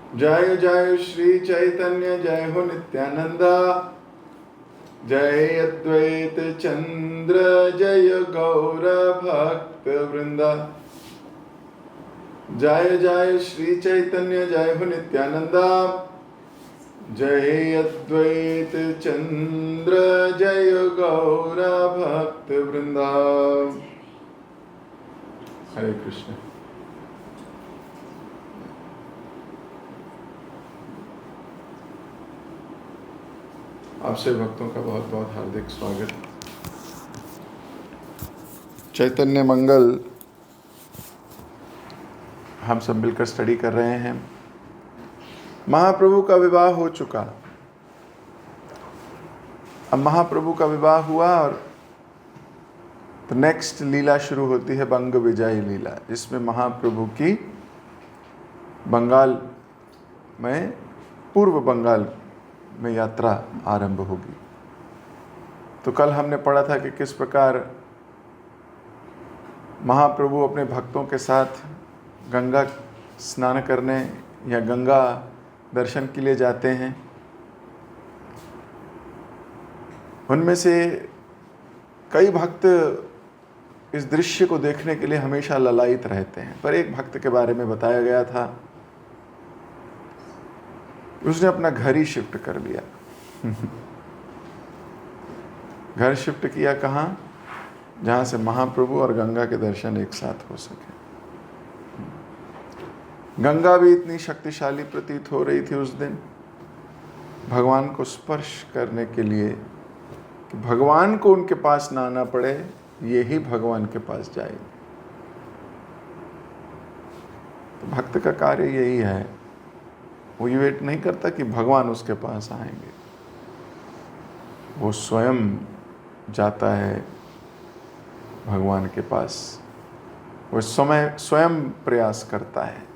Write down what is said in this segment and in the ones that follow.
जय जय श्री चैतन्य जय हो नित्यानंदा, जय अद्वैत चंद्र जय गौर भक्त वृंदा। जय जय श्री चैतन्य जय हो नित्यानंदा, जय अद्वैत चंद्र जय गौर भक्त वृंदा। हरे कृष्ण। आपसे भक्तों का बहुत बहुत हार्दिक स्वागत। चैतन्य मंगल हम सब मिलकर स्टडी कर रहे हैं। महाप्रभु का विवाह हो चुका, अब महाप्रभु का विवाह हुआ और तो नेक्स्ट लीला शुरू होती है बंग विजय लीला, जिसमें महाप्रभु की बंगाल में, पूर्व बंगाल में यात्रा आरंभ होगी। तो कल हमने पढ़ा था कि किस प्रकार महाप्रभु अपने भक्तों के साथ गंगा स्नान करने या गंगा दर्शन के लिए जाते हैं। उनमें से कई भक्त इस दृश्य को देखने के लिए हमेशा ललायित रहते हैं, पर एक भक्त के बारे में बताया गया था, उसने अपना घर ही शिफ्ट कर लिया। घर शिफ्ट किया कहाँ? जहाँ से महाप्रभु और गंगा के दर्शन एक साथ हो सके। गंगा भी इतनी शक्तिशाली प्रतीत हो रही थी उस दिन भगवान को स्पर्श करने के लिए कि भगवान को उनके पास ना आना पड़े, ये ही भगवान के पास जाए। तो भक्त का कार्य यही है, वो ये वेट नहीं करता कि भगवान उसके पास आएंगे, वो स्वयं जाता है भगवान के पास, वो स्वयं प्रयास करता है।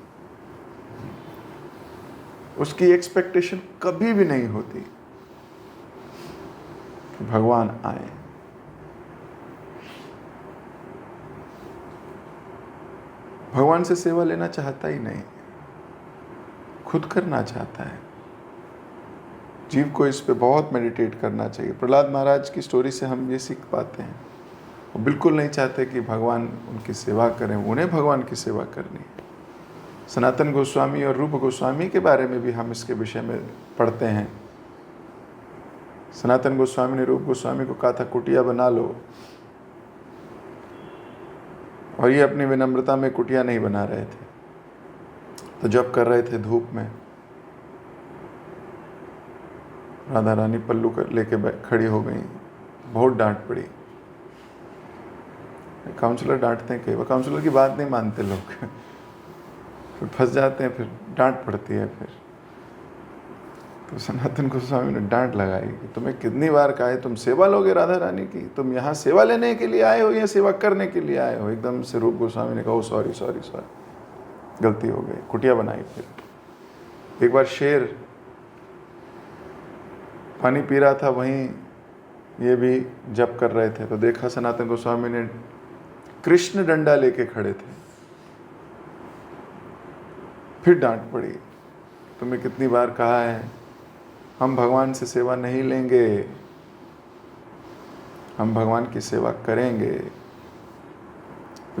उसकी एक्सपेक्टेशन कभी भी नहीं होती कि भगवान आए। भगवान से सेवा लेना चाहता ही नहीं, खुद करना चाहता है। जीव को इस पे बहुत मेडिटेट करना चाहिए। प्रहलाद महाराज की स्टोरी से हम ये सीख पाते हैं, वो बिल्कुल नहीं चाहते कि भगवान उनकी सेवा करें, उन्हें भगवान की सेवा करनी है। सनातन गोस्वामी और रूप गोस्वामी के बारे में भी हम इसके विषय में पढ़ते हैं। सनातन गोस्वामी ने रूप गोस्वामी को कहा था कुटिया बना लो, और ये अपनी विनम्रता में कुटिया नहीं बना रहे थे। तो जब कर रहे थे धूप में, राधा रानी पल्लू लेके खड़ी हो गई, बहुत डांट पड़ी। काउंसलर डांटते हैं, कई बार काउंसलर की बात नहीं मानते लोग, फिर फंस जाते हैं, फिर डांट पड़ती है। फिर तो सनातन गोस्वामी ने डांट लगाई कि तुम्हें कितनी बार कहा है तुम सेवा लोगे राधा रानी की, तुम यहाँ सेवा लेने के लिए आए हो या सेवा करने के लिए आए हो? एकदम से रूप गोस्वामी ने कहा सॉरी सॉरी सॉरी, गलती हो गई, कुटिया बनाई। फिर एक बार शेर पानी पी रहा था, वहीं ये भी जप कर रहे थे, तो देखा सनातन गोस्वामी ने कृष्ण डंडा लेके खड़े थे। फिर डांट पड़ी, तुम्हें कितनी बार कहा है हम भगवान से सेवा नहीं लेंगे, हम भगवान की सेवा करेंगे।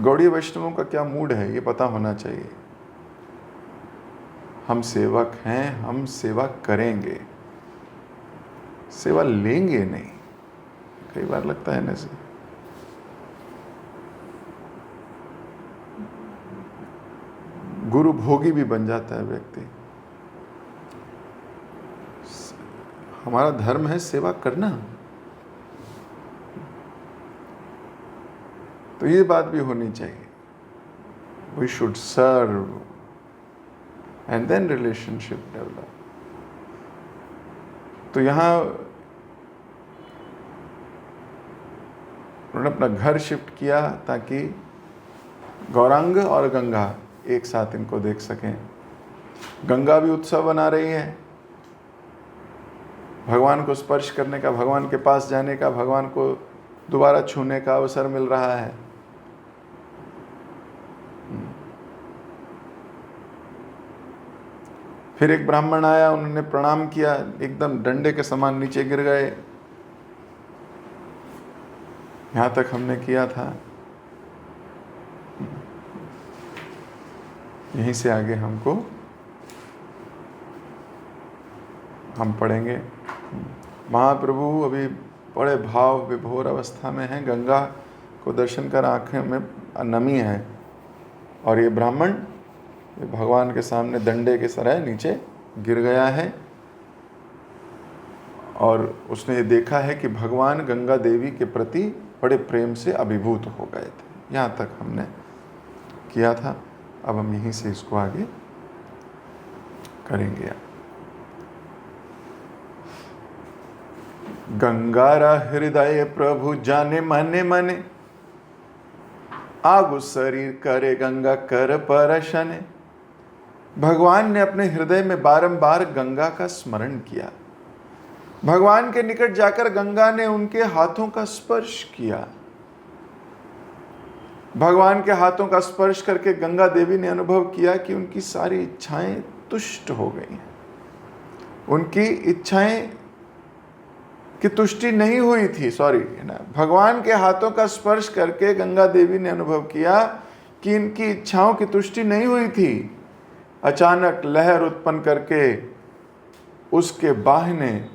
गौड़ीय वैष्णवों का क्या मूड है ये पता होना चाहिए। हम सेवक हैं, हम सेवा करेंगे, सेवा लेंगे नहीं। कई बार लगता है ना, गुरु भोगी भी बन जाता है व्यक्ति। हमारा धर्म है सेवा करना, तो ये बात भी होनी चाहिए। We should serve and then relationship develop. तो यहाँ उन्होंने अपना घर शिफ्ट किया ताकि गौरांग और गंगा एक साथ इनको देख सकें। गंगा भी उत्सव बना रही है, भगवान को स्पर्श करने का, भगवान के पास जाने का, भगवान को दोबारा छूने का अवसर मिल रहा है। फिर एक ब्राह्मण आया, उन्होंने प्रणाम किया, एकदम डंडे के समान नीचे गिर गए। यहां तक हमने किया था। यहीं से आगे हम पढ़ेंगे। महाप्रभु अभी बड़े भाव विभोर अवस्था में हैं, गंगा को दर्शन कर आंखें में नमी है, और ये ब्राह्मण ये भगवान के सामने दंडे के सरह नीचे गिर गया है, और उसने ये देखा है कि भगवान गंगा देवी के प्रति बड़े प्रेम से अभिभूत हो गए थे। यहाँ तक हमने किया था। अब हम यहीं से इसको आगे करेंगे। गंगारा हृदय प्रभु जाने मने मने, आगु शरीर करे गंगा कर परशने। भगवान ने अपने हृदय में बारंबार गंगा का स्मरण किया। भगवान के निकट जाकर गंगा ने उनके हाथों का स्पर्श किया। भगवान के हाथों का स्पर्श करके गंगा देवी ने अनुभव किया कि उनकी सारी इच्छाएं तुष्ट हो गई हैं। उनकी इच्छाएं की तुष्टि नहीं हुई थी, भगवान के हाथों का स्पर्श करके गंगा देवी ने अनुभव किया कि इनकी इच्छाओं की तुष्टि नहीं हुई थी। अचानक लहर उत्पन्न करके उसके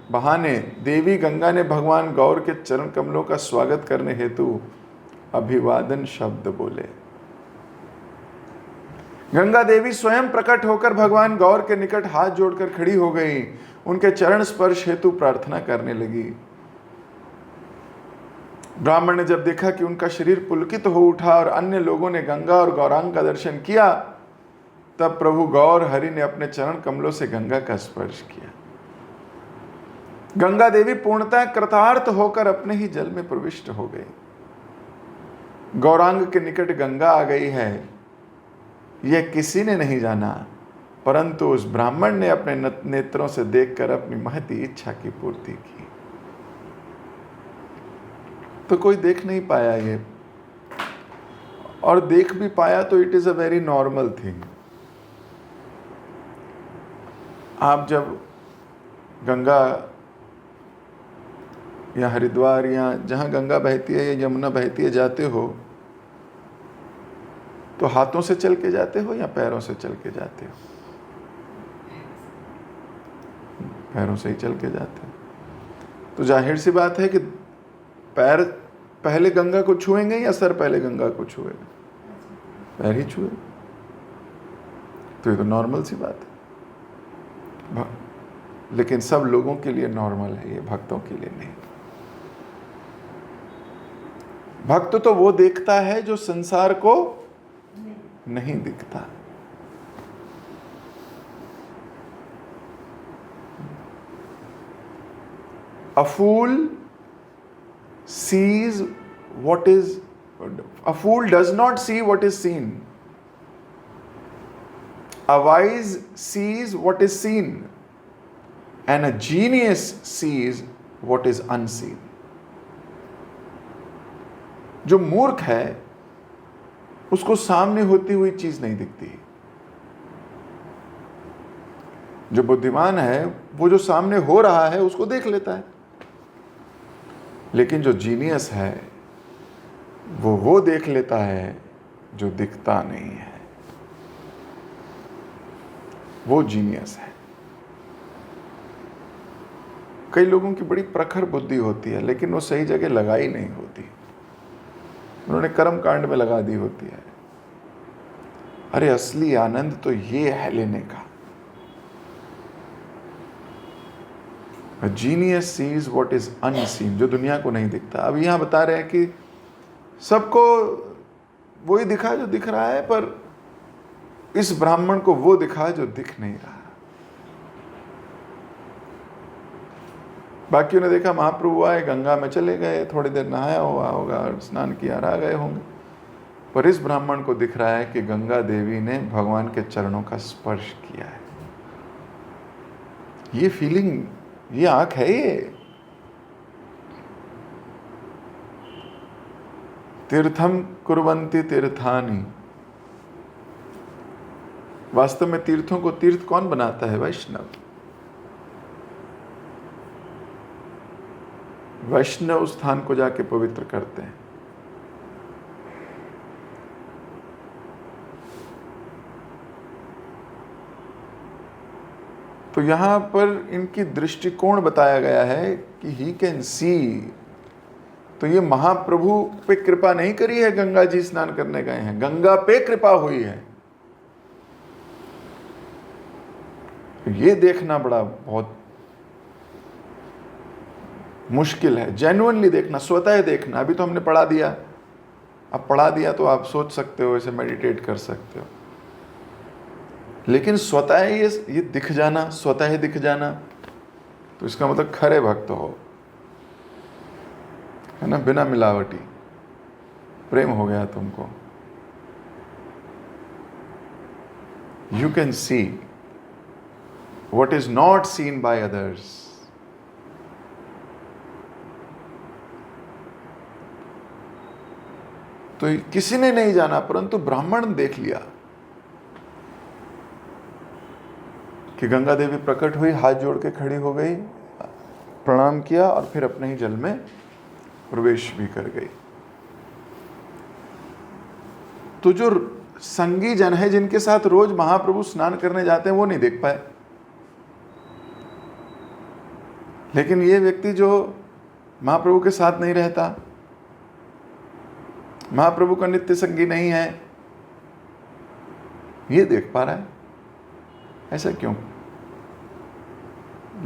बहाने देवी गंगा ने भगवान गौर के चरण कमलों का स्वागत करने हेतु अभिवादन शब्द बोले। गंगा देवी स्वयं प्रकट होकर भगवान गौर के निकट हाथ जोड़कर खड़ी हो गई, उनके चरण स्पर्श हेतु प्रार्थना करने लगी। ब्राह्मण ने जब देखा कि उनका शरीर पुलकित हो उठा और अन्य लोगों ने गंगा और गौरांग का दर्शन किया, तब प्रभु गौर हरि ने अपने चरण कमलों से गंगा का स्पर्श किया। गंगा देवी पूर्णतः कृतार्थ होकर अपने ही जल में प्रविष्ट हो गई। गौरांग के निकट गंगा आ गई है, यह किसी ने नहीं जाना, परंतु उस ब्राह्मण ने अपने नेत्रों से देखकर अपनी महती इच्छा की पूर्ति की। तो कोई देख नहीं पाया ये, और देख भी पाया तो it is a very normal thing. आप जब गंगा या हरिद्वार या जहाँ गंगा बहती है या यमुना बहती है जाते हो, तो हाथों से चल के जाते हो या पैरों से चल के जाते हो? पैरों से ही चल के जाते हो। तो जाहिर सी बात है कि पैर पहले गंगा को छुएंगे या सर पहले गंगा को छुएगा? पैर ही छुए। तो ये तो नॉर्मल सी बात है, लेकिन सब लोगों के लिए नॉर्मल है, ये भक्तों के लिए नहीं। भक्त तो वो देखता है जो संसार को नहीं दिखता। A fool does not see what is seen. A wise sees what is seen, and a genius sees what is unseen. जो मूर्ख है उसको सामने होती हुई चीज नहीं दिखती। जो बुद्धिमान है वो जो सामने हो रहा है उसको देख लेता है, लेकिन जो जीनियस है वो देख लेता है जो दिखता नहीं है। वो जीनियस है। कई लोगों की बड़ी प्रखर बुद्धि होती है, लेकिन वो सही जगह लगाई नहीं होती, उन्होंने कर्म कांड में लगा दी होती है। अरे असली आनंद तो ये है लेने का। A genius sees what is unseen, जो दुनिया को नहीं दिखता। अब यहाँ बता रहे हैं कि सबको वही दिखा जो दिख रहा है, पर इस ब्राह्मण को वो दिखा जो दिख नहीं रहा। बाकियों ने देखा महाप्रभु आए, गंगा में चले गए, थोड़ी देर नहाया हुआ होगा, स्नान किया, आ गए होंगे, पर इस ब्राह्मण को दिख रहा है कि गंगा देवी ने भगवान के चरणों का स्पर्श किया है। ये फीलिंग, ये आंख है। ये तीर्थम कुर्वन्ति तीर्थानि वास्तव में तीर्थों को तीर्थ कौन बनाता है? वैष्णव। वैष्णव स्थान को जाके पवित्र करते हैं। तो यहां पर इनकी दृष्टिकोण बताया गया है कि ही कैन सी। तो ये महाप्रभु पे कृपा नहीं करी है, गंगा जी स्नान करने गए हैं, गंगा पे कृपा हुई है। ये देखना बहुत मुश्किल है, जेन्युइनली देखना, स्वतः देखना। अभी तो हमने पढ़ा दिया, अब पढ़ा दिया तो आप सोच सकते हो, इसे मेडिटेट कर सकते हो, लेकिन स्वतः ये दिख जाना, स्वतः दिख जाना, तो इसका मतलब खरे भक्त हो, है ना, बिना मिलावटी प्रेम हो गया तुमको। You can see what is not seen by others. तो किसी ने नहीं जाना, परंतु ब्राह्मण देख लिया कि गंगा देवी प्रकट हुई, हाथ जोड़ के खड़ी हो गई, प्रणाम किया और फिर अपने ही जल में प्रवेश भी कर गई। तो जो संगी जन है, जिनके साथ रोज महाप्रभु स्नान करने जाते हैं, वो नहीं देख पाए। लेकिन ये व्यक्ति जो महाप्रभु के साथ नहीं रहता, महाप्रभु का नित्य संगी नहीं है, ये देख पा रहा है। ऐसा क्यों?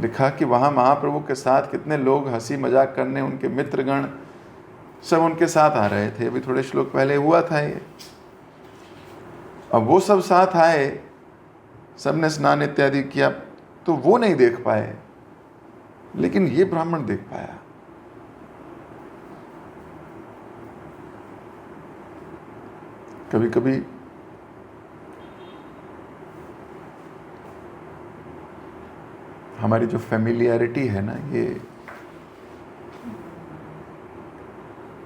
लिखा कि वहां महाप्रभु के साथ कितने लोग हंसी मजाक करने, उनके मित्रगण सब उनके साथ आ रहे थे। अभी थोड़े श्लोक पहले हुआ था ये। अब वो सब साथ आए, सबने स्नान इत्यादि किया, तो वो नहीं देख पाए, लेकिन ये ब्राह्मण देख पाया। कभी कभी हमारी जो फैमिलियरिटी है ना, ये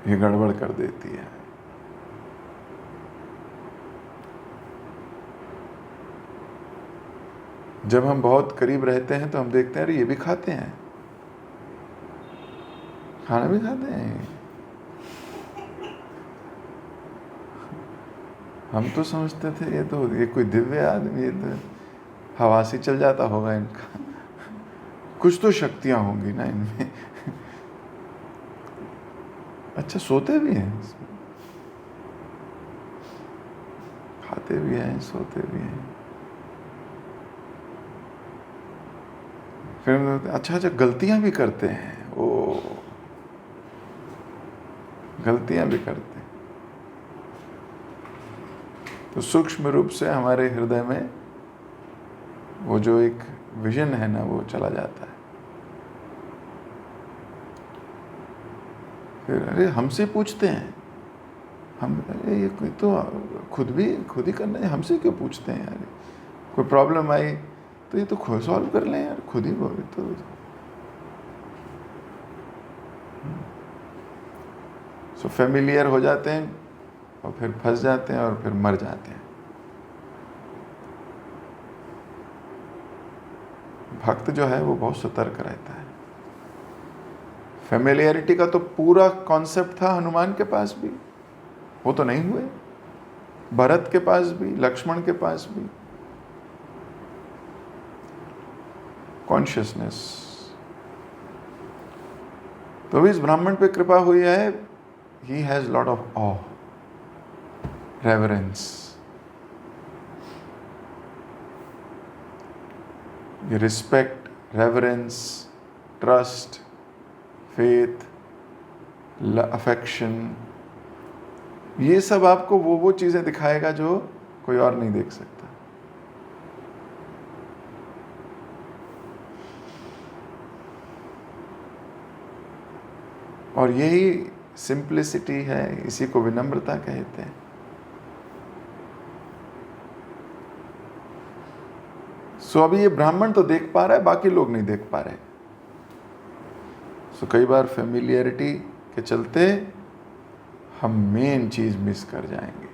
गड़बड़ कर देती है। जब हम बहुत करीब रहते हैं तो हम देखते हैं, अरे ये भी खाते हैं, खाना भी खाते हैं। हम तो समझते थे ये कोई दिव्य आदमी, ये तो हवा से चल जाता होगा, इनका कुछ तो शक्तियां होंगी ना इनमें। अच्छा, सोते भी हैं, खाते भी हैं, सोते भी हैं। फिर अच्छा गलतियां भी करते हैं, गलतियां भी करते हैं। तो सूक्ष्म रूप से हमारे हृदय में वो जो एक विजन है ना, वो चला जाता है। फिर अरे हमसे पूछते हैं, हम अरे ये कोई तो खुद ही करना है, हमसे क्यों पूछते हैं यार? कोई प्रॉब्लम आई तो ये तो खुद सॉल्व कर लें यार, खुद ही तो। सो फेमिलियर हो जाते हैं और फिर फंस जाते हैं और फिर मर जाते हैं। भक्त जो है वो बहुत सतर्क रहता है। फेमिलियरिटी का तो पूरा कॉन्सेप्ट था हनुमान के पास भी, वो तो नहीं हुए। भरत के पास भी, लक्ष्मण के पास भी। कॉन्शियसनेस। तो भी इस ब्राह्मण पे कृपा हुई है। He has lot of uh, reverence. ये respect, reverence, trust, faith, affection, ये सब आपको वो चीजें दिखाएगा जो कोई और नहीं देख सकता। और यही सिंप्लिसिटी है, इसी को विनम्रता कहते हैं। सो अभी ये ब्राह्मण तो देख पा रहा है, बाकी लोग नहीं देख पा रहे। सो कई बार फेमिलियरिटी के चलते हम मेन चीज मिस कर जाएंगे।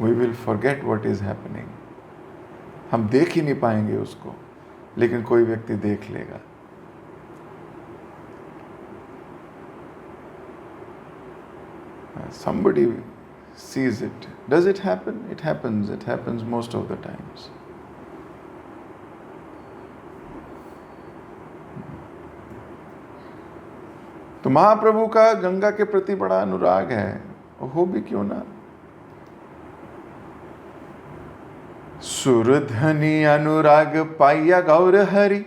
We will forget what is happening. हम देख ही नहीं पाएंगे उसको, लेकिन कोई व्यक्ति देख लेगा। Somebody sees it. Does it happen? It happens. It happens most of the times. तो महाप्रभु का गंगा के प्रति बड़ा अनुराग है, हो भी क्यों ना। सुरधनी अनुराग पाइया गौर हरि,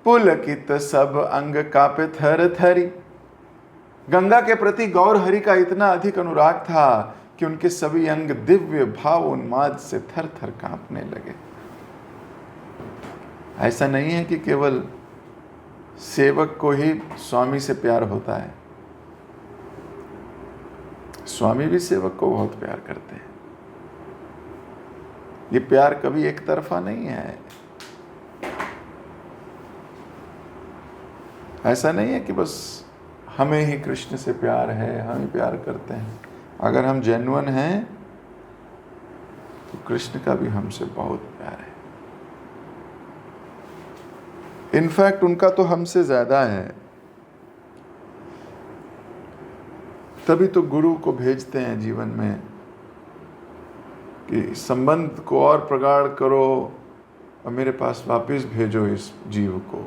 पुलकित सब अंग कापे थर थरी। गंगा के प्रति गौर हरि का इतना अधिक अनुराग था कि उनके सभी अंग दिव्य भाव उन्माद से थर थर कांपने लगे। ऐसा नहीं है कि केवल सेवक को ही स्वामी से प्यार होता है, स्वामी भी सेवक को बहुत प्यार करते हैं। ये प्यार कभी एक तरफा नहीं है। ऐसा नहीं है कि बस हमें ही कृष्ण से प्यार है, हम ही प्यार करते हैं। अगर हम जेन्युइन हैं तो कृष्ण का भी हमसे बहुत प्यार है। इनफैक्ट उनका तो हमसे ज्यादा है। तभी तो गुरु को भेजते हैं जीवन में कि संबंध को और प्रगाढ़ करो और मेरे पास वापस भेजो इस जीव को।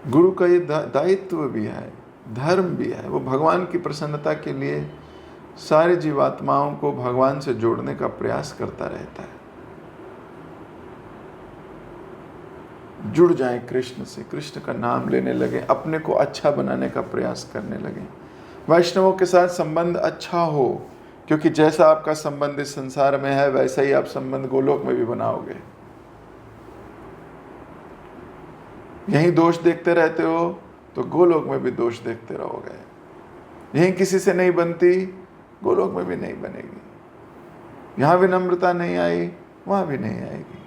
गुरु का ये दायित्व भी है, धर्म भी है। वो भगवान की प्रसन्नता के लिए सारे जीवात्माओं को भगवान से जोड़ने का प्रयास करता रहता है। जुड़ जाएं कृष्ण से, कृष्ण का नाम लेने लगे, अपने को अच्छा बनाने का प्रयास करने लगे। वैष्णवों के साथ संबंध अच्छा हो, क्योंकि जैसा आपका संबंध इस संसार में है वैसा ही आप संबंध गोलोक में भी बनाओगे। यहीं दोष देखते रहते हो तो गोलोक में भी दोष देखते रहोगे। यहीं किसी से नहीं बनती, गोलोक में भी नहीं बनेगी। यहां विनम्रता नहीं आई, वहां भी नहीं आएगी।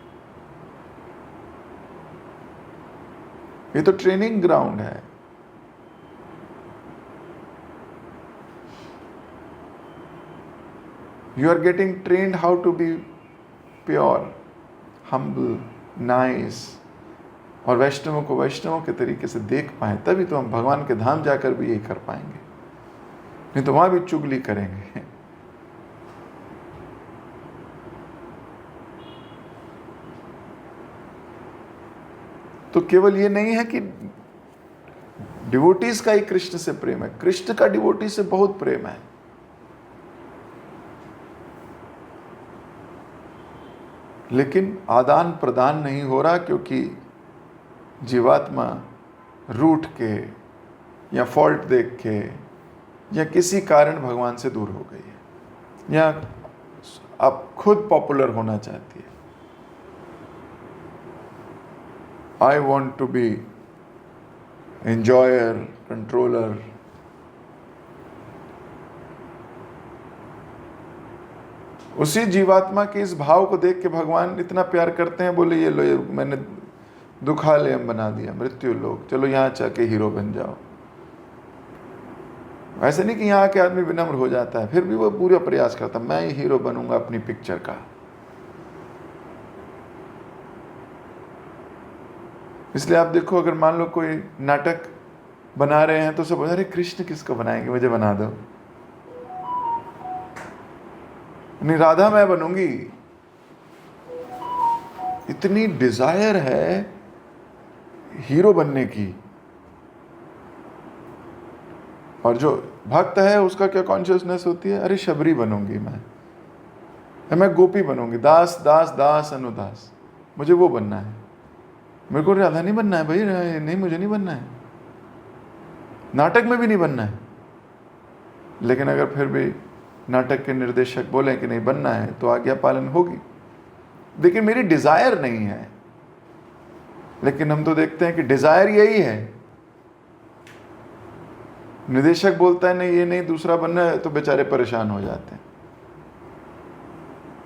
ये तो ट्रेनिंग ग्राउंड है। You are getting trained how to be pure, humble, nice. और वैष्णवों को वैष्णवों के तरीके से देख पाए, तभी तो हम भगवान के धाम जाकर भी यही कर पाएंगे। नहीं तो वहां भी चुगली करेंगे। तो केवल ये नहीं है कि डिवोटीज का ही कृष्ण से प्रेम है, कृष्ण का डिवोटी से बहुत प्रेम है। लेकिन आदान प्रदान नहीं हो रहा, क्योंकि जीवात्मा रूठ के या फॉल्ट देख के या किसी कारण भगवान से दूर हो गई है, या अब खुद पॉपुलर होना चाहती है। I want to be enjoyer, controller. उसी जीवात्मा के इस भाव को देख के भगवान इतना प्यार करते हैं, बोले ये लो, ये मैंने दुखालयम बना दिया, मृत्यु लोक, चलो यहाँ जाके हीरो बन जाओ। ऐसे नहीं कि यहाँ के आदमी विनम्र हो जाता है, फिर भी वो पूरा प्रयास करता, मैं ही हीरो बनूंगा अपनी पिक्चर का। इसलिए आप देखो, अगर मान लो कोई नाटक बना रहे हैं तो सब अरे कृष्ण किसको बनाएंगे, मुझे बना दो। नहीं, राधा मैं बनूंगी। इतनी डिजायर है हीरो बनने की। और जो भक्त है उसका क्या कॉन्शियसनेस होती है, अरे शबरी बनूंगी मैं गोपी बनूंगी, दास दास दास अनुदास, मुझे वो बनना है। मेरे को राधा नहीं बनना है भाई, नहीं मुझे नहीं बनना है, नाटक में भी नहीं बनना है। लेकिन अगर फिर भी नाटक के निर्देशक बोले कि नहीं बनना है तो आज्ञा पालन होगी। लेकिन मेरी डिजायर नहीं है। लेकिन हम तो देखते हैं कि डिजायर यही है। निदेशक बोलता है नहीं ये नहीं दूसरा बनना है, तो बेचारे परेशान हो जाते हैं।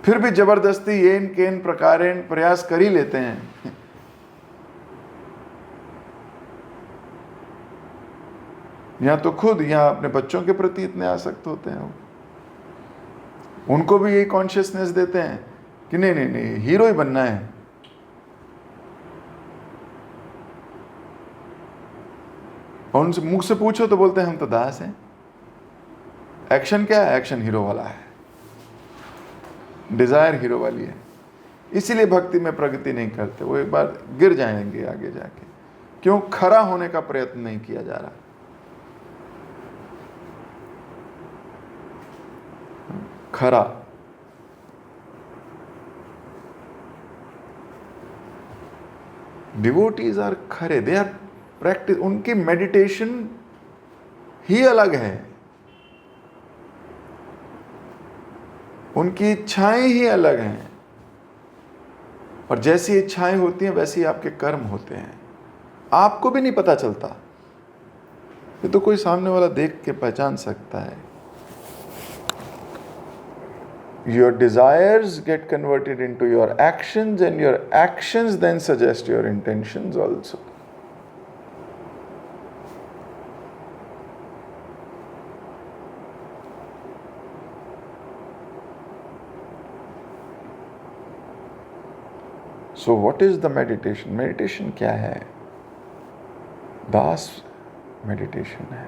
फिर भी जबरदस्ती येन केन प्रकारेण प्रयास कर ही लेते हैं। या तो खुद या अपने बच्चों के प्रति इतने आसक्त होते हैं, उनको भी यही कॉन्शियसनेस देते हैं कि नहीं नहीं नहीं, हीरो ही बनना है। और उनसे मुख से पूछो तो बोलते हैं हम तो दास हैं। एक्शन क्या है? एक्शन हीरो वाला है, डिजायर हीरो वाली है। इसीलिए भक्ति में प्रगति नहीं करते, वो एक बार गिर जाएंगे आगे जाके। क्यों? खरा होने का प्रयत्न नहीं किया जा रहा। खरा, डिवोटीज आर खरे, दे आर प्रैक्टिस, उनकी मेडिटेशन ही अलग है, उनकी इच्छाएं ही अलग हैं। और जैसी इच्छाएं होती हैं वैसे ही आपके कर्म होते हैं, आपको भी नहीं पता चलता। ये तो कोई सामने वाला देख के पहचान सकता है। Your desires get converted into your actions, and your actions then suggest your intentions also. So what is the meditation? Meditation क्या है? दास मेडिटेशन है।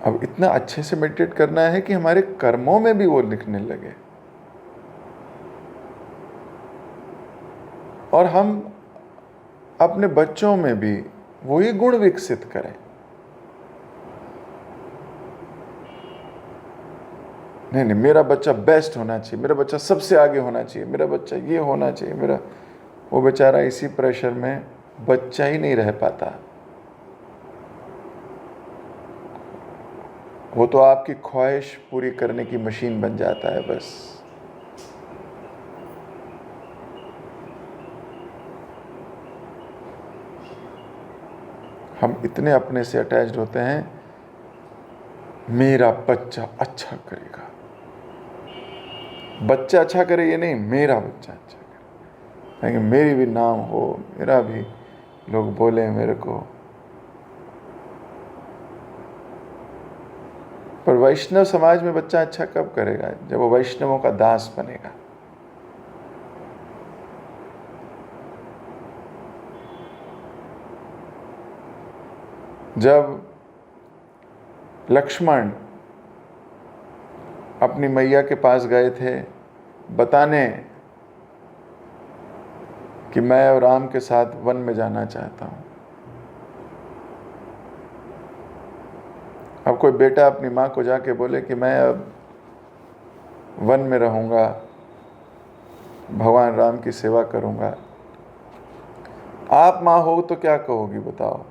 अब इतना अच्छे से मेडिटेट करना है कि हमारे कर्मों में भी वो लिखने लगे, और हम अपने बच्चों में भी वही गुण विकसित करें। नहीं नहीं, मेरा बच्चा बेस्ट होना चाहिए, मेरा बच्चा सबसे आगे होना चाहिए, मेरा बच्चा ये होना चाहिए, मेरा, वो बेचारा इसी प्रेशर में बच्चा ही नहीं रह पाता। वो तो आपकी ख्वाहिश पूरी करने की मशीन बन जाता है बस। हम इतने अपने से अटैच्ड होते हैं, मेरा बच्चा अच्छा करेगा, बच्चा अच्छा करे ये नहीं, मेरा बच्चा अच्छा करे, ताकि मेरी भी नाम हो, मेरा भी लोग बोले मेरे को। पर वैष्णव समाज में बच्चा अच्छा कब करेगा? जब वो वैष्णवों का दास बनेगा। जब लक्ष्मण अपनी मैया के पास गए थे बताने कि मैं और राम के साथ वन में जाना चाहता हूं, अब कोई बेटा अपनी माँ को जाके बोले कि मैं अब वन में रहूँगा, भगवान राम की सेवा करूँगा, आप माँ हो तो क्या कहोगी बताओ?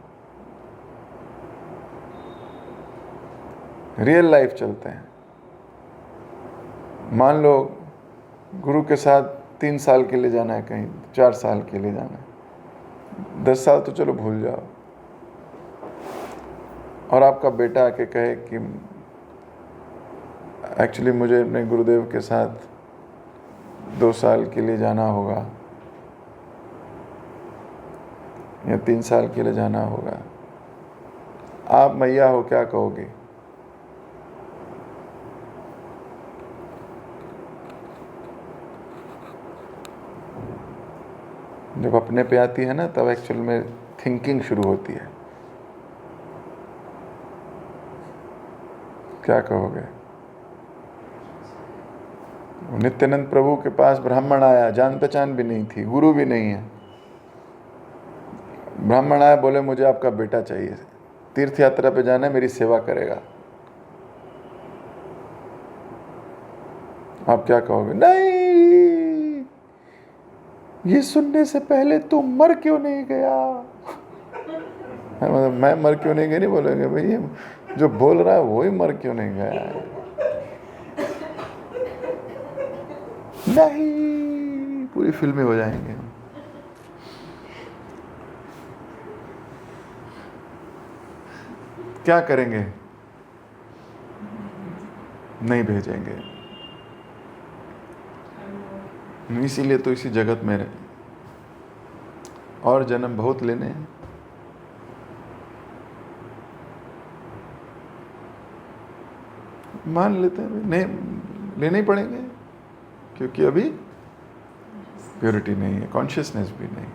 रियल लाइफ चलते हैं। मान लो गुरु के साथ 3 साल के लिए जाना है, कहीं 4 साल के लिए जाना है, 10 साल तो चलो भूल जाओ, और आपका बेटा आके कहे कि एक्चुअली मुझे अपने गुरुदेव के साथ 2 साल के लिए जाना होगा या 3 साल के लिए जाना होगा, आप मैया हो क्या कहोगे? जब अपने पे आती है ना, तब एक्चुअल में थिंकिंग शुरू होती है। क्या कहोगे? नित्यानंद प्रभु के पास ब्राह्मण आया, जान पहचान भी नहीं थी, गुरु भी नहीं है। ब्राह्मण आया, बोले मुझे आपका बेटा चाहिए, तीर्थ यात्रा पे जाना है, मेरी सेवा करेगा। आप क्या कहोगे? नहीं, ये सुनने से पहले तू मर क्यों नहीं गया? मतलब मैं मर क्यों नहीं गया नहीं बोलेंगे, भाई ये जो बोल रहा है वो ही मर क्यों नहीं गया है। नहीं, पूरी फिल्में हो जाएंगे। क्या करेंगे? नहीं भेजेंगे। इसीलिए तो इसी जगत में रहे, और जन्म बहुत लेने हैं। मान लेते हैं, नहीं लेने ही पड़ेंगे, क्योंकि अभी प्योरिटी नहीं है, कॉन्शियसनेस भी नहीं।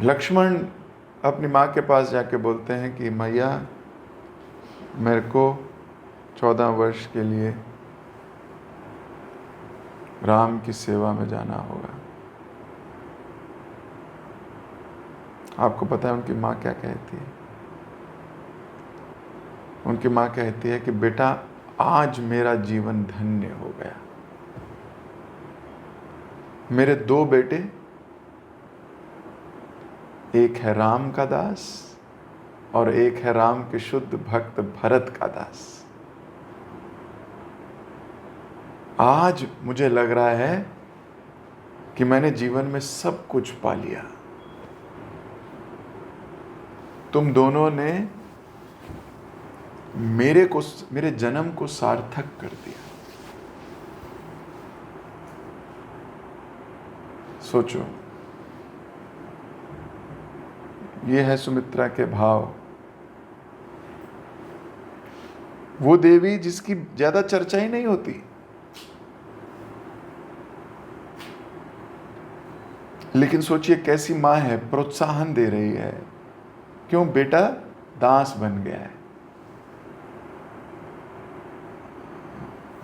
लक्ष्मण अपनी माँ के पास जाके बोलते हैं कि मैया मेरे को 14 वर्ष के लिए राम की सेवा में जाना होगा। आपको पता है उनकी माँ क्या कहती है? उनकी माँ कहती है कि बेटा आज मेरा जीवन धन्य हो गया। मेरे 2 बेटे, एक है राम का दास और एक है राम के शुद्ध भक्त भरत का दास। आज मुझे लग रहा है कि मैंने जीवन में सब कुछ पा लिया। तुम दोनों ने मेरे जन्म को सार्थक कर दिया। सोचो, ये है सुमित्रा के भाव। वो देवी जिसकी ज्यादा चर्चा ही नहीं होती, लेकिन सोचिए कैसी माँ है, प्रोत्साहन दे रही है। क्यों? बेटा दास बन गया है।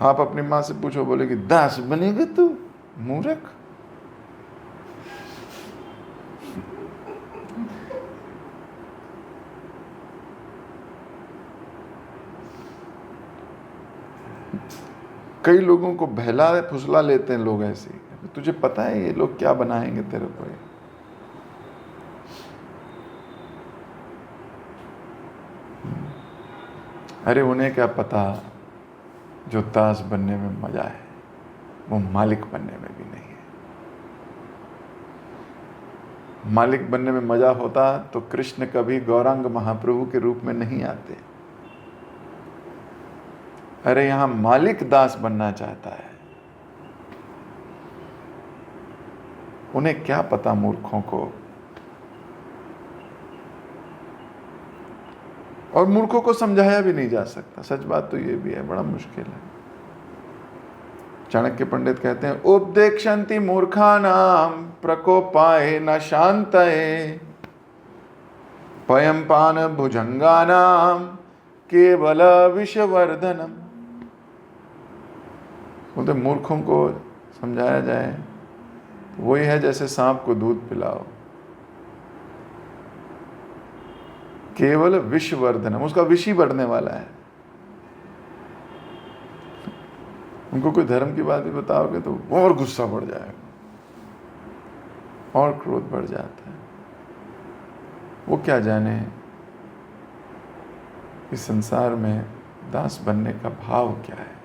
आप अपनी माँ से पूछो, बोलेगी दास बनेगा तू मूर्ख। कई लोगों को बहला फुसला लेते हैं लोग ऐसे, तुझे पता है ये लोग क्या बनाएंगे तेरे को? अरे उन्हें क्या पता, जो दास बनने में मजा है वो मालिक बनने में भी नहीं है। मालिक बनने में मजा होता तो कृष्ण कभी गौरांग महाप्रभु के रूप में नहीं आते। अरे यहां मालिक दास बनना चाहता है। उन्हें क्या पता मूर्खों को, और मूर्खों को समझाया भी नहीं जा सकता। सच बात तो ये भी है, बड़ा मुश्किल है। चाणक्य पंडित कहते हैं, उपदेक्षन्ति मूर्खानाम प्रकोपाय न शांतये पयम पान भुजंगानाम केवल विषवर्धनम। बोलते मूर्खों को समझाया जाए वही है जैसे सांप को दूध पिलाओ, केवल विषवर्धनम, उसका विष ही बढ़ने वाला है। उनको कोई धर्म की बात भी बताओगे तो और गुस्सा बढ़ जाएगा और क्रोध बढ़ जाता है। वो क्या जाने इस संसार में दास बनने का भाव क्या है।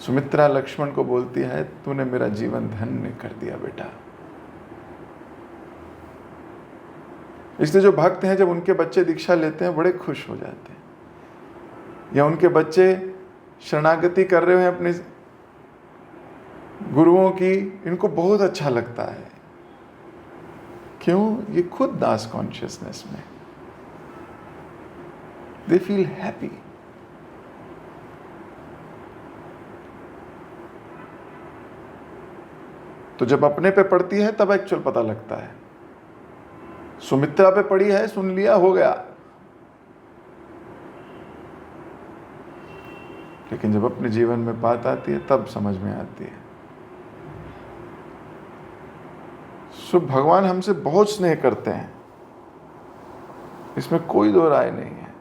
सुमित्रा लक्ष्मण को बोलती है, तूने मेरा जीवन धन्य कर दिया बेटा। इसलिए जो भक्त हैं, जब उनके बच्चे दीक्षा लेते हैं बड़े खुश हो जाते हैं, या उनके बच्चे शरणागति कर रहे हैं अपने गुरुओं की, इनको बहुत अच्छा लगता है। क्यों? ये खुद दास कॉन्शियसनेस में, दे फील हैप्पी। तो जब अपने पे पड़ती है तब एक्चुअल पता लगता है। सुमित्रा पे पड़ी है, सुन लिया, हो गया। लेकिन जब अपने जीवन में बात आती है तब समझ में आती है। सो भगवान हमसे बहुत स्नेह करते हैं, इसमें कोई दो राय नहीं है।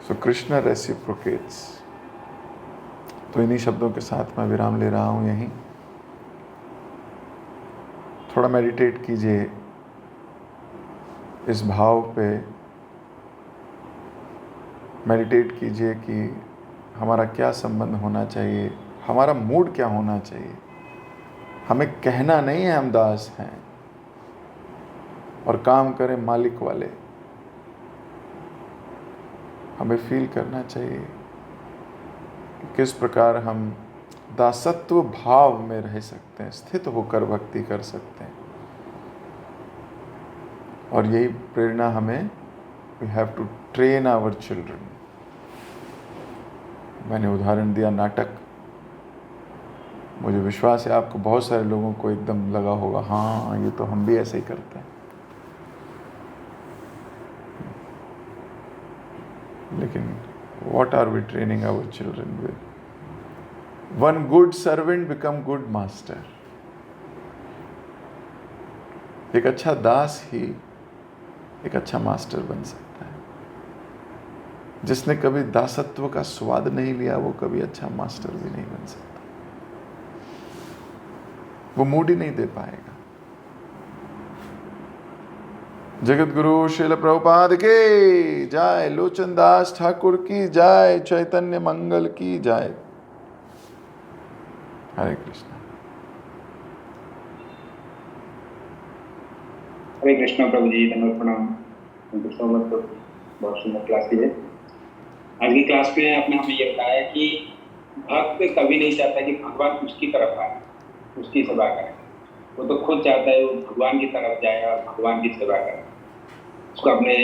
सो कृष्ण रेसिप्रोकेट्स। तो इन्हीं शब्दों के साथ मैं विराम ले रहा हूं यहीं। थोड़ा मेडिटेट कीजिए इस भाव पे, मेडिटेट कीजिए कि हमारा क्या संबंध होना चाहिए, हमारा मूड क्या होना चाहिए। हमें कहना नहीं है हम दास हैं और काम करें मालिक वाले। हमें फील करना चाहिए कि किस प्रकार हम दासत्व भाव में रह सकते हैं, स्थित होकर भक्ति कर सकते हैं। और यही प्रेरणा हमें, we have to train our children. मैंने उदाहरण दिया नाटक, मुझे विश्वास है आपको बहुत सारे लोगों को एकदम लगा होगा, हाँ ये तो हम भी ऐसे ही करते हैं। लेकिन what are we training our children with? One good servant become good master. एक अच्छा दास ही एक अच्छा मास्टर बन सकता है। जिसने कभी दासत्व का स्वाद नहीं लिया वो कभी अच्छा मास्टर भी नहीं बन सकता, वो मूड ही नहीं दे पाएगा। जगत गुरु श्रील प्रभुपाद की जय, लोचन दास ठाकुर की जय, चैतन्य मंगल की जय। हरे कृष्ण। हरे कृष्ण प्रभु जी, धन्यवाद, प्रणाम। बहुत सुंदर क्लास की है। आज की क्लास में आपने हमें ये बताया कि भक्त कभी नहीं चाहता कि भगवान उसकी तरफ आए, उसकी सेवा करे। वो तो खुद चाहता है वो भगवान की तरफ जाए और भगवान की सेवा करे। उसको अपने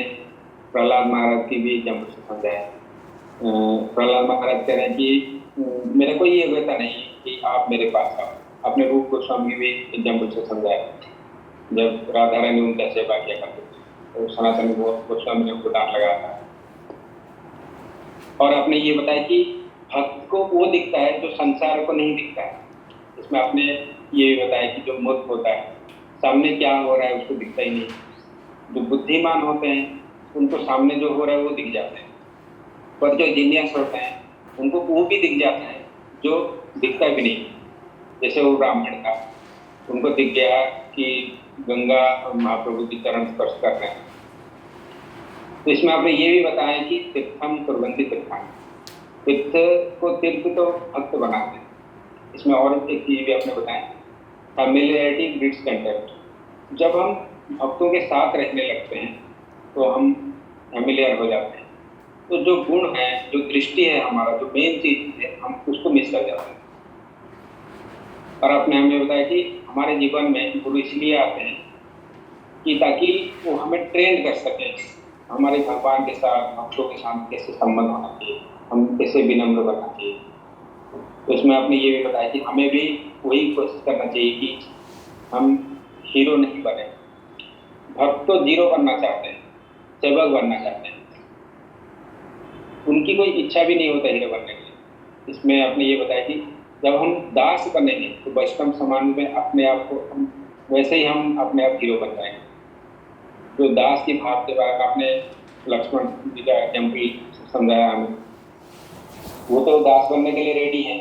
प्रहलाद महाराज की भी एग्जाम्पल से समझाया। प्रहलाद महाराज कह रहे हैं कि मेरे को ये योग्यता नहीं कि आप मेरे पास आओ। अपने रूप गोस्वामी भी एग्जाम्पल से समझाया। जब राधा रानी उनका सेवा किया करते थे तो सनातन गोस्वामी ने उनको डांट लगाया था। और आपने ये बताया कि भक्त को वो दिखता है जो संसार को नहीं दिखता है। इसमें आपने ये भी बताया कि जो मूर्ख होता है सामने क्या हो रहा है उसको दिखता ही नहीं। जो बुद्धिमान होते हैं उनको सामने जो हो रहा है वो दिख जाता है, पर जो जीनियस होते हैं उनको वो भी दिख जाता है जो दिखता भी नहीं। जैसे वो ब्राह्मण था, उनको दिख गया कि गंगा महाप्रभु की चरण स्पर्श कर रहे हैं। तो इसमें आपने ये भी बताया कि तीर्थम कुर्वन्ति तीर्थम, तीर्थ को तीर्थ तो भक्त बनाते हैं। इसमें और एक चीज भी आपने बताया, फैमिलियरिटी ब्रीड्स कंटेम्प्ट। जब हम भक्तों के साथ रहने लगते हैं तो हम फैमिलियर हो जाते हैं। तो जो गुण है, जो दृष्टि है, हमारा जो मेन चीज है, हम उसको मिस कर जाते हैं। और आपने हमें बताया कि हमारे जीवन में गुरु इसलिए आते हैं कि ताकि वो हमें ट्रेन कर सके, हमारे भगवान के साथ, भक्तों के साथ कैसे संबंध होना चाहिए, हम कैसे विनम्र बनना चाहिए। तो इसमें आपने ये भी बताया कि हमें भी वही कोशिश करना चाहिए कि हम हीरो नहीं बने। भक्त तो जीरो बनना चाहते हैं, सेवक बनना चाहते हैं, उनकी कोई इच्छा भी नहीं होता हीरो बनने की। इसमें आपने ये बताया कि जब हम दास बनेंगे तो वैष्णव समाज में अपने आप को वैसे ही हम अपने आप हीरो बन जाएंगे। जो दास की भाव के बारे में आपने लक्ष्मण जी का एग्जाम्पल समझाया हमें, वो तो दास बनने के लिए रेडी है।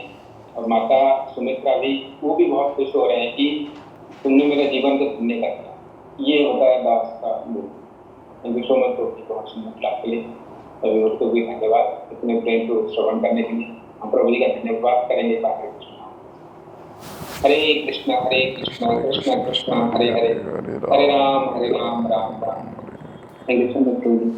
और माता सुमित्रा भी, वो भी बहुत खुश हो रहे हैं कि तुमने मेरे जीवन को धन्य कर दिया। ये होता है दास का गुण। थैंक यू सो मच बहुत सुंदर क्लास के लिए। सभी दोस्तों को भी धन्यवाद इतने प्रेम को श्रवण करने के लिए। हम प्रभु जी का धन्यवाद करेंगे। Hare Krishna Krishna Krishna Hare Hare, Hare Ram Ram Ram. Thank you so much प्रभु जी।